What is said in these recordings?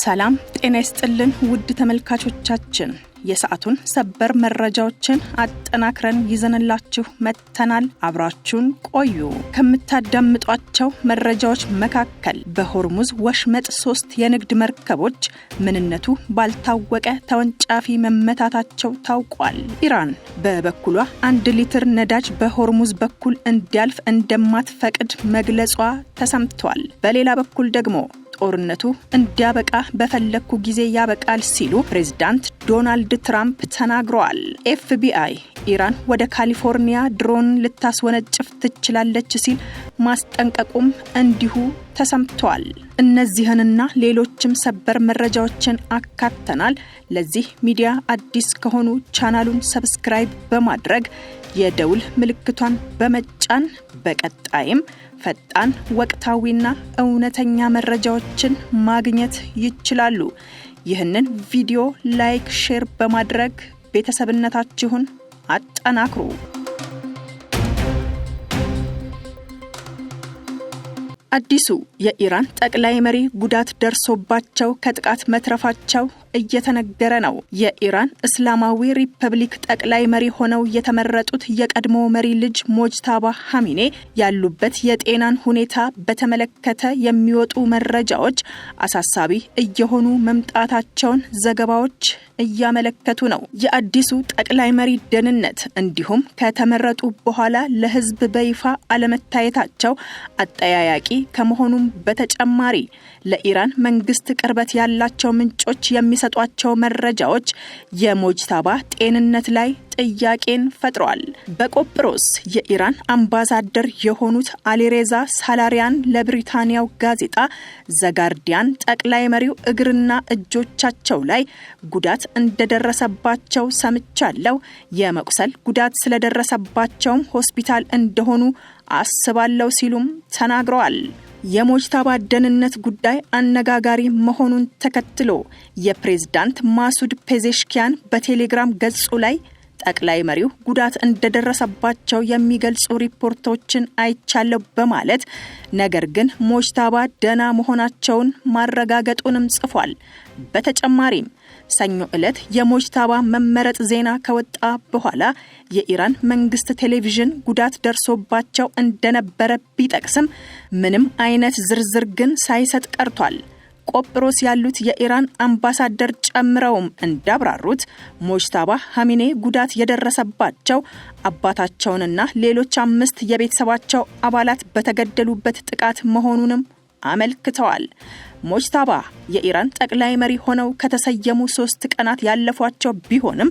ሰላም ጤና ይስጥልን ውድ ተመልካቾቻችን የሰዓቱን ሰበር መረጃዎችን አጠናክረን ይዘንላችሁ መተናል። አብራችሁን ቆዩ። ከምታዳምጧቸው መረጃዎች መካከል በሆርሙዝ ወሽመጥ 3 የንግድ መርከቦች ምንነቱ ባልታወቀ ተወንጫፊ መመታታቸው ታውቋል። ኢራን በበኩሏ 1 ሊትር ነዳጅ በሆርሙዝ በኩል እንዲያልፍ እንደማትፈቅድ መግለጿ ተሰምቷል። በሌላ በኩል ደግሞ ጦርነቱ እንዲያበቃ በፈለኩ ጊዜ ያበቃል ሲሉ ፕሬዝዳንት ዶናልድ ትራምፕ ተናግረዋል። ኤፍቢአይ ኢራን ወደ ካሊፎርኒያ ድሮን ልታስወነጭፍ ትችላለች ሲል ማስጠንቀቁም እንዲሁ ተሰምቷል። እነዚህንና ሌሎችም ሰበር መረጃዎችን አካተናል። ለዚህ ሚዲያ አዲስ ከሆኑ ቻናሉን ሰብስክራይብ በማድረግ የደውል ምልክቷን በመጫን በቀጣይም ፈጣን ወቅታዊና እውነተኛ መረጃዎችን ማግኘት ይችላሉ። ይህንን ቪዲዮ ላይክ፣ ሼር በማድረግ ቤተሰብነታችሁን አጠናክሩ። አዲሱ የኢራን ጠቅላይ መሪ ጉዳት ደርሶባቸው ከጥቃት መትረፋቸው እየተነገረ ነው። የኢራን እስላማዊ ሪፐብሊክ ጠቅላይ መሪ ሆነው የተመረጡት የቀድሞ መሪ ልጅ ሞጅታባ ሐሚኔ ያሉበት የጤናን ሁኔታ በተመለከተ የሚወጡ መረጃዎች አሳሳቢ እየሆኑ መምጣታቸውን ዘገባዎች እያመለከቱ ነው። የአዲሱ ጠቅላይ መሪ ደህንነት እንዲሁም ከተመረጡ በኋላ ለሕዝብ በይፋ አለመታየታቸው አጠያያቂ ከመሆኑም በተጨማሪ ለኢራን መንግስት ቅርበት ያላቸው ምንጮች የሚሰጧቸው መረጃዎች የሞጅታባ ጤንነት ላይ ጥያቄን ፈጥሯል። በቆጵሮስ የኢራን አምባሳደር የሆኑት አሊሬዛ ሳላሪያን ለብሪታንያው ጋዜጣ ዘጋርዲያን ጠቅላይ መሪው እግርና እጆቻቸው ላይ ጉዳት እንደደረሰባቸው ሰምቻለሁ፣ የመቁሰል ጉዳት ስለደረሰባቸውም ሆስፒታል እንደሆኑ አስባለሁ ሲሉም ተናግረዋል። የሞጅታባ ደህንነት ጉዳይ አነጋጋሪ መሆኑን ተከትሎ የፕሬዝዳንት ማሱድ ፔዜሽኪያን በቴሌግራም ገጹ ላይ ጠቅላይ መሪው ጉዳት እንደደረሰባቸው የሚገልጹ ሪፖርቶችን አይቻለሁ በማለት ነገር ግን ሞጅታባ ደህና መሆናቸውን ማረጋገጡንም ጽፏል። በተጨማሪም ሰኞ ዕለት የሞጅታባ መመረጥ ዜና ከወጣ በኋላ የኢራን መንግስት ቴሌቪዥን ጉዳት ደርሶባቸው እንደነበረ ቢጠቅስም ምንም አይነት ዝርዝር ግን ሳይሰጥ ቀርቷል። ቆጵሮስ ያሉት የኢራን አምባሳደር ጨምረውም እንዳብራሩት ሞጅታባ ሐሚኔ ጉዳት የደረሰባቸው አባታቸውንና ሌሎች 5 የቤተሰባቸው አባላት በተገደሉበት ጥቃት መሆኑንም አመልክተዋል። ሞጅታባ የኢራን ጠቅላይ መሪ ሆነው ከተሰየሙ 3 ቀናት ያለፏቸው ቢሆንም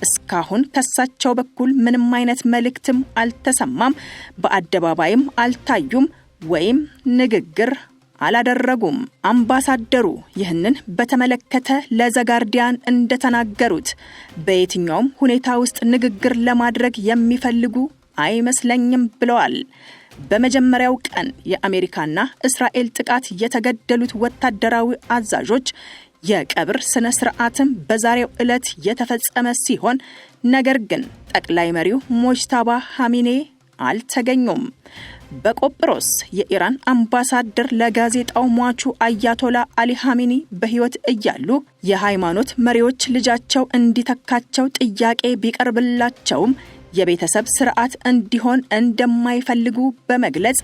እስካሁን ከሳቸው በኩል ምንም አይነት መልእክትም አልተሰማም፣ በአደባባይም አልታዩም ወይም ንግግር አላደረጉም። አምባሳደሩ ይህንን በተመለከተ ለዘጋርዲያን እንደተናገሩት በየትኛውም ሁኔታ ውስጥ ንግግር ለማድረግ የሚፈልጉ አይመስለኝም ብለዋል። በመጀመሪያው ቀን የአሜሪካና እስራኤል ጥቃት የተገደሉት ወታደራዊ አዛዦች የቀብር ስነ ስርዓትም በዛሬው ዕለት የተፈጸመ ሲሆን ነገር ግን ጠቅላይ መሪው ሞጅታባ ሐሚኔ አልተገኙም። በቆጵሮስ የኢራን አምባሳደር ለጋዜጣው ሟቹ አያቶላ አሊ ሐሚኒ በህይወት እያሉ የሃይማኖት መሪዎች ልጃቸው እንዲተካቸው ጥያቄ ቢቀርብላቸውም የቤተሰብ ስርዓት እንዲሆን እንደማይፈልጉ በመግለጽ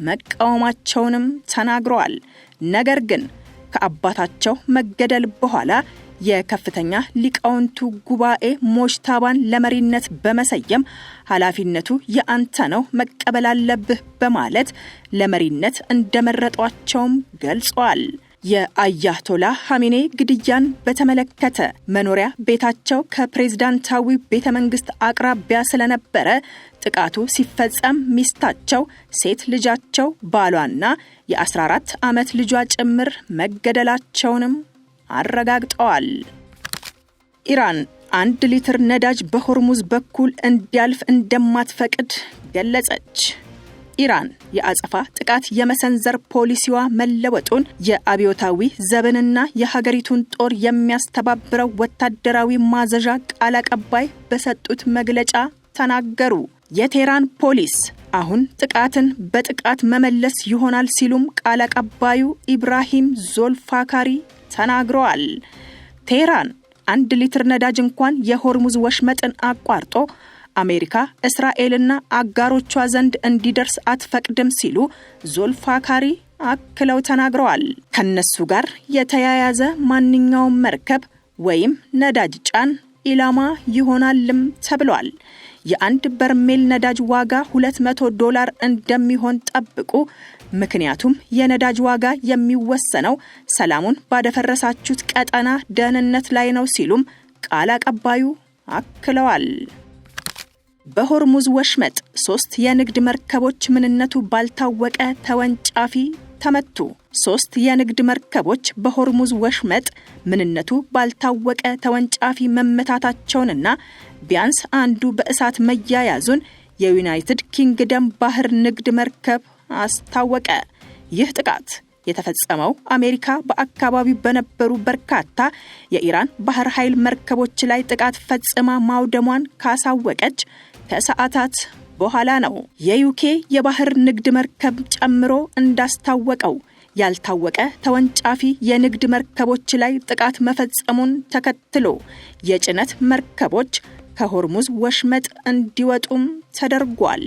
መቃወማቸውንም ተናግረዋል። ነገር ግን ከአባታቸው መገደል በኋላ የከፍተኛ ሊቃውንቱ ጉባኤ ሞጅታባን ለመሪነት በመሰየም ኃላፊነቱ የአንተ ነው መቀበል አለብህ በማለት ለመሪነት እንደመረጧቸውም ገልጸዋል። የአያቶላ ሐሚኔ ግድያን በተመለከተ መኖሪያ ቤታቸው ከፕሬዝዳንታዊ ቤተመንግስት አቅራቢያ ስለነበረ ጥቃቱ ሲፈጸም ሚስታቸው፣ ሴት ልጃቸው፣ ባሏና የ14 ዓመት ልጇ ጭምር መገደላቸውንም አረጋግጠዋል። ኢራን 1 ሊትር ነዳጅ በሆርሙዝ በኩል እንዲያልፍ እንደማትፈቅድ ገለጸች። ኢራን የአጸፋ ጥቃት የመሰንዘር ፖሊሲዋ መለወጡን የአብዮታዊ ዘብንና የሀገሪቱን ጦር የሚያስተባብረው ወታደራዊ ማዘዣ ቃል አቀባይ በሰጡት መግለጫ ተናገሩ። የቴህራን ፖሊስ አሁን ጥቃትን በጥቃት መመለስ ይሆናል ሲሉም ቃል አቀባዩ ኢብራሂም ዞልፋካሪ ተናግረዋል። ቴህራን 1 ሊትር ነዳጅ እንኳን የሆርሙዝ ወሽመጥን አቋርጦ አሜሪካ እስራኤልና አጋሮቿ ዘንድ እንዲደርስ አትፈቅድም ሲሉ ዞልፋካሪ አክለው ተናግረዋል። ከነሱ ጋር የተያያዘ ማንኛውም መርከብ ወይም ነዳጅ ጫን ኢላማ ይሆናልም ተብሏል። የ1 በርሜል ነዳጅ ዋጋ $200 እንደሚሆን ጠብቁ። ምክንያቱም የነዳጅ ዋጋ የሚወሰነው ሰላሙን ባደፈረሳችሁት ቀጠና ደህንነት ላይ ነው ሲሉም ቃል አቀባዩ አክለዋል። በሆርሙዝ ወሽመጥ 3 የንግድ መርከቦች ምንነቱ ባልታወቀ ተወንጫፊ ተመቱ። 3 የንግድ መርከቦች በሆርሙዝ ወሽመጥ ምንነቱ ባልታወቀ ተወንጫፊ መመታታቸውንና ቢያንስ አንዱ በእሳት መያያዙን የዩናይትድ ኪንግደም ባህር ንግድ መርከብ አስታወቀ። ይህ ጥቃት የተፈጸመው አሜሪካ በአካባቢው በነበሩ በርካታ የኢራን ባህር ኃይል መርከቦች ላይ ጥቃት ፈጽማ ማውደሟን ካሳወቀች ከሰዓታት በኋላ ነው። የዩኬ የባህር ንግድ መርከብ ጨምሮ እንዳስታወቀው ያልታወቀ ተወንጫፊ የንግድ መርከቦች ላይ ጥቃት መፈጸሙን ተከትሎ የጭነት መርከቦች ከሆርሙዝ ወሽመጥ እንዲወጡም ተደርጓል።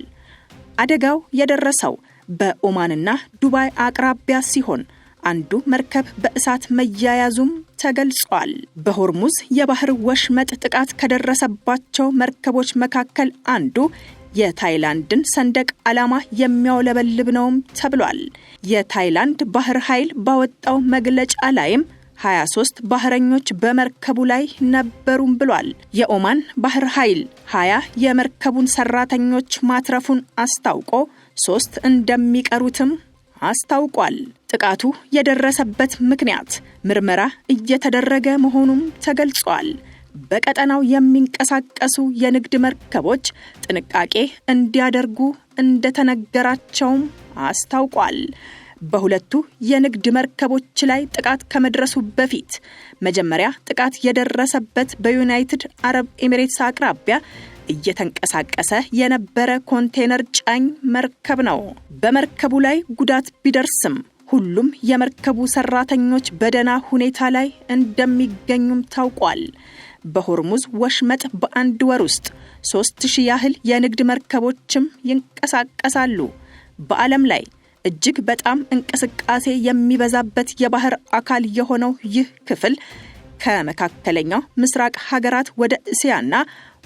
አደጋው የደረሰው በኦማንና ዱባይ አቅራቢያ ሲሆን አንዱ መርከብ በእሳት መያያዙም ተገልጿል። በሆርሙዝ የባህር ወሽመጥ ጥቃት ከደረሰባቸው መርከቦች መካከል አንዱ የታይላንድን ሰንደቅ ዓላማ የሚያውለበልብ ነውም ተብሏል። የታይላንድ ባህር ኃይል ባወጣው መግለጫ ላይም 23 ባህረኞች በመርከቡ ላይ ነበሩም ብሏል። የኦማን ባህር ኃይል 20 የመርከቡን ሰራተኞች ማትረፉን አስታውቆ 3 እንደሚቀሩትም አስታውቋል። ጥቃቱ የደረሰበት ምክንያት ምርመራ እየተደረገ መሆኑም ተገልጿል። በቀጠናው የሚንቀሳቀሱ የንግድ መርከቦች ጥንቃቄ እንዲያደርጉ እንደተነገራቸውም አስታውቋል። በሁለቱ የንግድ መርከቦች ላይ ጥቃት ከመድረሱ በፊት መጀመሪያ ጥቃት የደረሰበት በዩናይትድ አረብ ኤሚሬትስ አቅራቢያ እየተንቀሳቀሰ የነበረ ኮንቴነር ጫኝ መርከብ ነው። በመርከቡ ላይ ጉዳት ቢደርስም ሁሉም የመርከቡ ሰራተኞች በደህና ሁኔታ ላይ እንደሚገኙም ታውቋል። በሆርሙዝ ወሽመጥ በአንድ ወር ውስጥ 3000 ያህል የንግድ መርከቦችም ይንቀሳቀሳሉ። በዓለም ላይ እጅግ በጣም እንቅስቃሴ የሚበዛበት የባህር አካል የሆነው ይህ ክፍል ከመካከለኛው ምስራቅ ሀገራት ወደ እስያና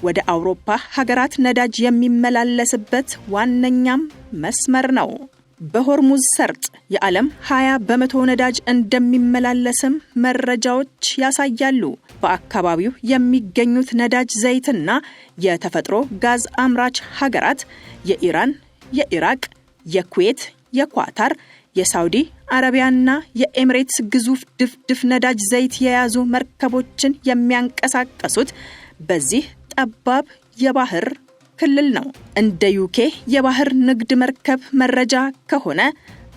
ወደ አውሮፓ ሀገራት ነዳጅ የሚመላለስበት ዋነኛም መስመር ነው። በሆርሙዝ ሰርጥ የዓለም 20% ነዳጅ እንደሚመላለስም መረጃዎች ያሳያሉ። በአካባቢው የሚገኙት ነዳጅ ዘይትና የተፈጥሮ ጋዝ አምራች ሀገራት የኢራን፣ የኢራቅ፣ የኩዌት፣ የኳታር፣ የሳውዲ አረቢያና የኤሚሬትስ ግዙፍ ድፍድፍ ነዳጅ ዘይት የያዙ መርከቦችን የሚያንቀሳቀሱት በዚህ ጠባብ የባህር ክልል ነው። እንደ ዩኬ የባህር ንግድ መርከብ መረጃ ከሆነ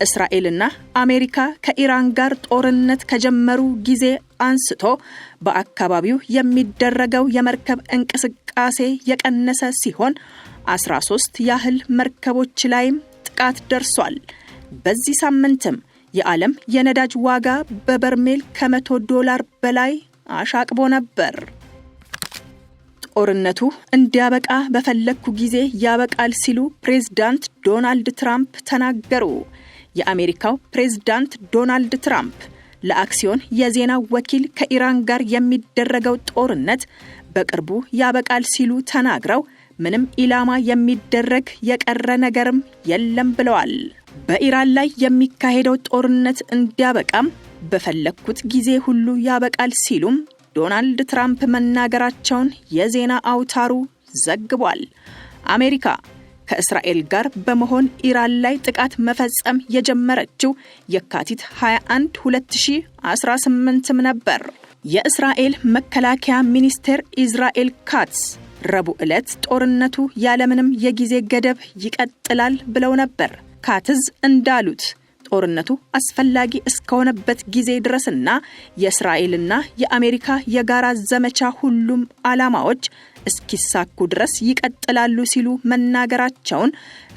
እስራኤልና አሜሪካ ከኢራን ጋር ጦርነት ከጀመሩ ጊዜ አንስቶ በአካባቢው የሚደረገው የመርከብ እንቅስቃሴ የቀነሰ ሲሆን 13 ያህል መርከቦች ላይም ጥቃት ደርሷል። በዚህ ሳምንትም የዓለም የነዳጅ ዋጋ በበርሜል $100 በላይ አሻቅቦ ነበር። ጦርነቱ እንዲያበቃ በፈለኩ ጊዜ ያበቃል ሲሉ ፕሬዝዳንት ዶናልድ ትራምፕ ተናገሩ። የአሜሪካው ፕሬዝዳንት ዶናልድ ትራምፕ ለአክሲዮን የዜና ወኪል ከኢራን ጋር የሚደረገው ጦርነት በቅርቡ ያበቃል ሲሉ ተናግረው ምንም ኢላማ የሚደረግ የቀረ ነገርም የለም ብለዋል። በኢራን ላይ የሚካሄደው ጦርነት እንዲያበቃም በፈለኩት ጊዜ ሁሉ ያበቃል ሲሉም ዶናልድ ትራምፕ መናገራቸውን የዜና አውታሩ ዘግቧል። አሜሪካ ከእስራኤል ጋር በመሆን ኢራን ላይ ጥቃት መፈጸም የጀመረችው የካቲት 21 2018 ነበር። የእስራኤል መከላከያ ሚኒስቴር ኢዝራኤል ካትስ ረቡዕ ዕለት ጦርነቱ ያለምንም የጊዜ ገደብ ይቀጥላል ብለው ነበር። ካትዝ እንዳሉት ጦርነቱ አስፈላጊ እስከሆነበት ጊዜ ድረስና የእስራኤልና የአሜሪካ የጋራ ዘመቻ ሁሉም ዓላማዎች እስኪሳኩ ድረስ ይቀጥላሉ ሲሉ መናገራቸውን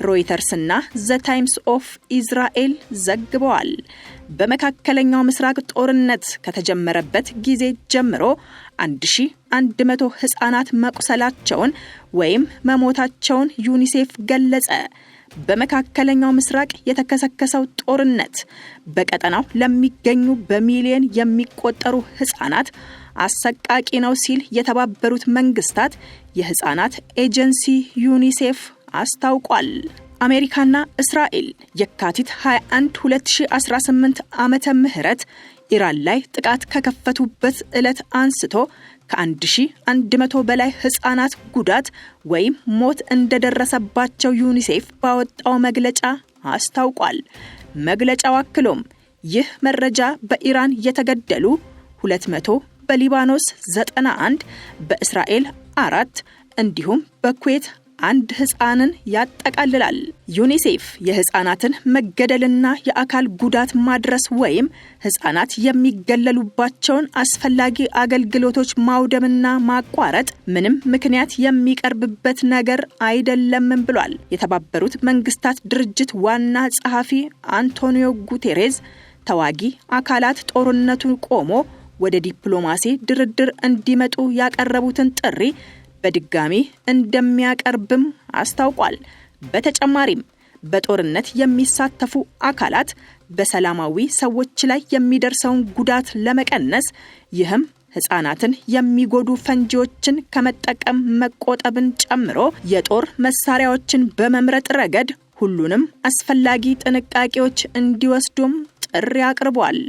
ሮይተርስና ዘ ታይምስ ኦፍ ኢዝራኤል ዘግበዋል። በመካከለኛው ምስራቅ ጦርነት ከተጀመረበት ጊዜ ጀምሮ 1100 ህፃናት መቁሰላቸውን ወይም መሞታቸውን ዩኒሴፍ ገለጸ። በመካከለኛው ምስራቅ የተከሰከሰው ጦርነት በቀጠናው ለሚገኙ በሚሊዮን የሚቆጠሩ ህፃናት አሰቃቂ ነው ሲል የተባበሩት መንግስታት የህፃናት ኤጀንሲ ዩኒሴፍ አስታውቋል። አሜሪካና እስራኤል የካቲት 21 2018 ዓመተ ምህረት ኢራን ላይ ጥቃት ከከፈቱበት ዕለት አንስቶ ከ1100 በላይ ህፃናት ጉዳት ወይም ሞት እንደደረሰባቸው ዩኒሴፍ ባወጣው መግለጫ አስታውቋል። መግለጫው አክሎም ይህ መረጃ በኢራን የተገደሉ 200፣ በሊባኖስ 91፣ በእስራኤል 4 እንዲሁም በኩዌት 1 ህፃንን ያጠቃልላል። ዩኒሴፍ የህፃናትን መገደልና የአካል ጉዳት ማድረስ ወይም ህፃናት የሚገለሉባቸውን አስፈላጊ አገልግሎቶች ማውደምና ማቋረጥ ምንም ምክንያት የሚቀርብበት ነገር አይደለም ብሏል። የተባበሩት መንግስታት ድርጅት ዋና ጸሐፊ አንቶኒዮ ጉቴሬዝ ተዋጊ አካላት ጦርነቱን ቆሞ ወደ ዲፕሎማሲ ድርድር እንዲመጡ ያቀረቡትን ጥሪ በድጋሚ እንደሚያቀርብም አስታውቋል። በተጨማሪም በጦርነት የሚሳተፉ አካላት በሰላማዊ ሰዎች ላይ የሚደርሰውን ጉዳት ለመቀነስ ይህም ህፃናትን የሚጎዱ ፈንጂዎችን ከመጠቀም መቆጠብን ጨምሮ የጦር መሳሪያዎችን በመምረጥ ረገድ ሁሉንም አስፈላጊ ጥንቃቄዎች እንዲወስዱም ጥሪ አቅርቧል።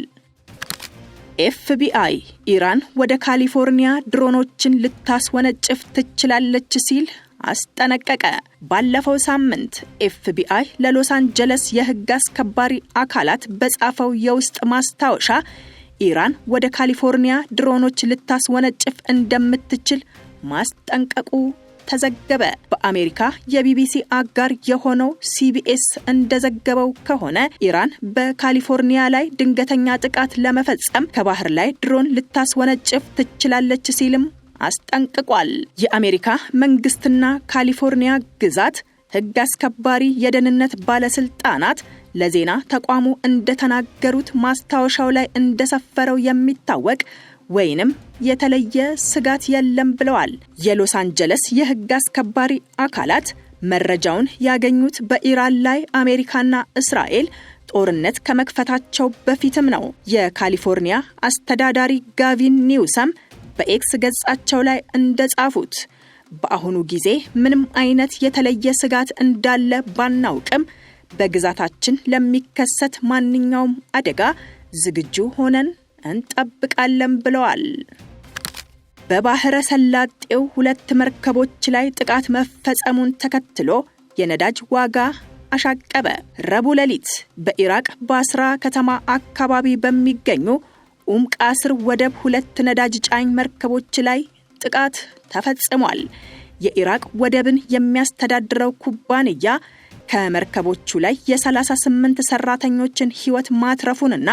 ኤፍቢአይ ኢራን ወደ ካሊፎርኒያ ድሮኖችን ልታስወነጭፍ ትችላለች ሲል አስጠነቀቀ። ባለፈው ሳምንት ኤፍቢአይ ለሎስ አንጀለስ የህግ አስከባሪ አካላት በጻፈው የውስጥ ማስታወሻ ኢራን ወደ ካሊፎርኒያ ድሮኖች ልታስወነጭፍ እንደምትችል ማስጠንቀቁ ተዘገበ። በአሜሪካ የቢቢሲ አጋር የሆነው ሲቢኤስ እንደዘገበው ከሆነ ኢራን በካሊፎርኒያ ላይ ድንገተኛ ጥቃት ለመፈጸም ከባህር ላይ ድሮን ልታስወነጭፍ ትችላለች ሲልም አስጠንቅቋል። የአሜሪካ መንግስትና ካሊፎርኒያ ግዛት ህግ አስከባሪ የደህንነት ባለስልጣናት ለዜና ተቋሙ እንደተናገሩት ማስታወሻው ላይ እንደሰፈረው የሚታወቅ ወይንም የተለየ ስጋት የለም ብለዋል። የሎስ አንጀለስ የህግ አስከባሪ አካላት መረጃውን ያገኙት በኢራን ላይ አሜሪካና እስራኤል ጦርነት ከመክፈታቸው በፊትም ነው። የካሊፎርኒያ አስተዳዳሪ ጋቪን ኒውሰም በኤክስ ገጻቸው ላይ እንደጻፉት በአሁኑ ጊዜ ምንም አይነት የተለየ ስጋት እንዳለ ባናውቅም በግዛታችን ለሚከሰት ማንኛውም አደጋ ዝግጁ ሆነን እንጠብቃለን ብለዋል። በባህረ ሰላጤው 2 መርከቦች ላይ ጥቃት መፈጸሙን ተከትሎ የነዳጅ ዋጋ አሻቀበ። ረቡዕ ሌሊት በኢራቅ ባስራ ከተማ አካባቢ በሚገኙ ቃስር ወደብ 2 ነዳጅ ጫኝ መርከቦች ላይ ጥቃት ተፈጽሟል። የኢራቅ ወደብን የሚያስተዳድረው ኩባንያ ከመርከቦቹ ላይ የ38 ሰራተኞችን ህይወት ማትረፉንና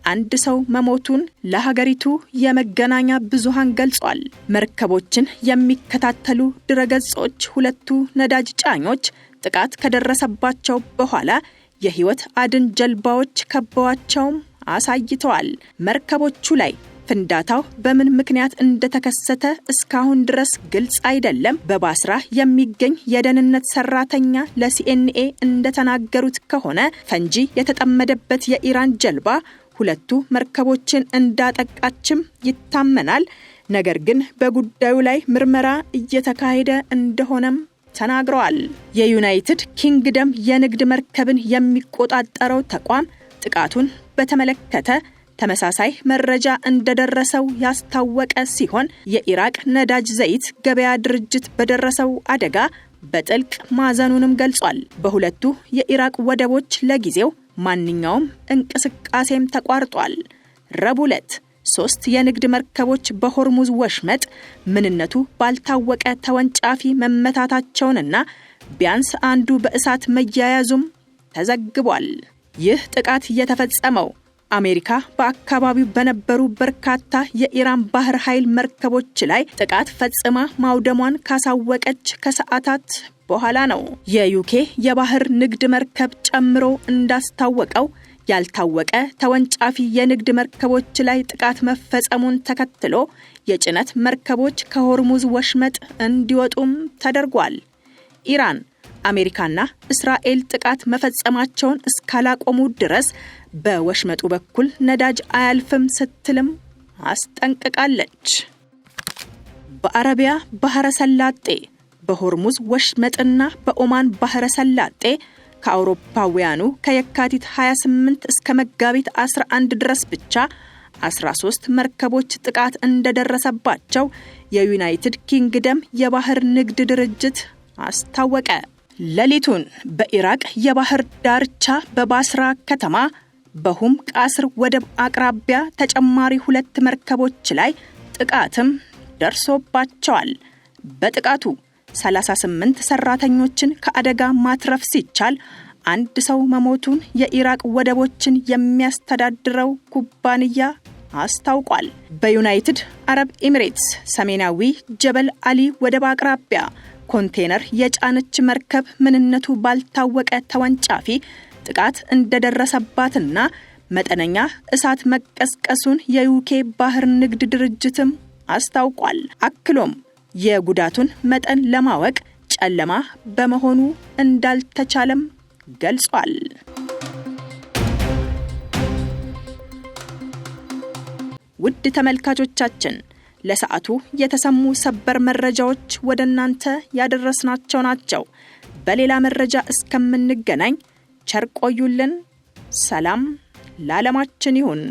1 ሰው መሞቱን ለሀገሪቱ የመገናኛ ብዙሃን ገልጿል። መርከቦችን የሚከታተሉ ድረገጾች 2 ነዳጅ ጫኞች ጥቃት ከደረሰባቸው በኋላ የህይወት አድን ጀልባዎች ከበዋቸውም አሳይተዋል። መርከቦቹ ላይ ፍንዳታው በምን ምክንያት እንደተከሰተ እስካሁን ድረስ ግልጽ አይደለም። በባስራ የሚገኝ የደህንነት ሰራተኛ ለሲኤንኤ እንደተናገሩት ከሆነ ፈንጂ የተጠመደበት የኢራን ጀልባ 2 መርከቦችን እንዳጠቃችም ይታመናል። ነገር ግን በጉዳዩ ላይ ምርመራ እየተካሄደ እንደሆነም ተናግረዋል። የዩናይትድ ኪንግደም የንግድ መርከብን የሚቆጣጠረው ተቋም ጥቃቱን በተመለከተ ተመሳሳይ መረጃ እንደደረሰው ያስታወቀ ሲሆን የኢራቅ ነዳጅ ዘይት ገበያ ድርጅት በደረሰው አደጋ በጥልቅ ማዘኑንም ገልጿል። በሁለቱ የኢራቅ ወደቦች ለጊዜው ማንኛውም እንቅስቃሴም ተቋርጧል። ረቡዕ ዕለት 3 የንግድ መርከቦች በሆርሙዝ ወሽመጥ ምንነቱ ባልታወቀ ተወንጫፊ መመታታቸውንና ቢያንስ አንዱ በእሳት መያያዙም ተዘግቧል። ይህ ጥቃት የተፈጸመው አሜሪካ በአካባቢው በነበሩ በርካታ የኢራን ባህር ኃይል መርከቦች ላይ ጥቃት ፈጽማ ማውደሟን ካሳወቀች ከሰዓታት በኋላ ነው። የዩኬ የባህር ንግድ መርከብ ጨምሮ እንዳስታወቀው ያልታወቀ ተወንጫፊ የንግድ መርከቦች ላይ ጥቃት መፈጸሙን ተከትሎ የጭነት መርከቦች ከሆርሙዝ ወሽመጥ እንዲወጡም ተደርጓል። ኢራን አሜሪካና እስራኤል ጥቃት መፈጸማቸውን እስካላቆሙ ድረስ በወሽመጡ በኩል ነዳጅ አያልፍም ስትልም አስጠንቅቃለች። በአረቢያ ባህረ ሰላጤ በሆርሙዝ ወሽመጥና በኦማን ባህረ ሰላጤ ከአውሮፓውያኑ ከየካቲት 28 እስከ መጋቢት 11 ድረስ ብቻ 13 መርከቦች ጥቃት እንደደረሰባቸው የዩናይትድ ኪንግደም የባህር ንግድ ድርጅት አስታወቀ። ሌሊቱን በኢራቅ የባህር ዳርቻ በባስራ ከተማ በሁም ቃስር ወደብ አቅራቢያ ተጨማሪ 2 መርከቦች ላይ ጥቃትም ደርሶባቸዋል። በጥቃቱ 38 ሰራተኞችን ከአደጋ ማትረፍ ሲቻል አንድ ሰው መሞቱን የኢራቅ ወደቦችን የሚያስተዳድረው ኩባንያ አስታውቋል። በዩናይትድ አረብ ኤሚሬትስ ሰሜናዊ ጀበል አሊ ወደብ አቅራቢያ ኮንቴነር የጫነች መርከብ ምንነቱ ባልታወቀ ተወንጫፊ ጥቃት እንደደረሰባትና መጠነኛ እሳት መቀስቀሱን የዩኬ ባህር ንግድ ድርጅትም አስታውቋል። አክሎም የጉዳቱን መጠን ለማወቅ ጨለማ በመሆኑ እንዳልተቻለም ገልጿል። ውድ ተመልካቾቻችን ለሰዓቱ የተሰሙ ሰበር መረጃዎች ወደናንተ ያደረስናቸው ናቸው። በሌላ መረጃ እስከምንገናኝ ቸር ቆዩልን። ሰላም ለዓለማችን ይሁን።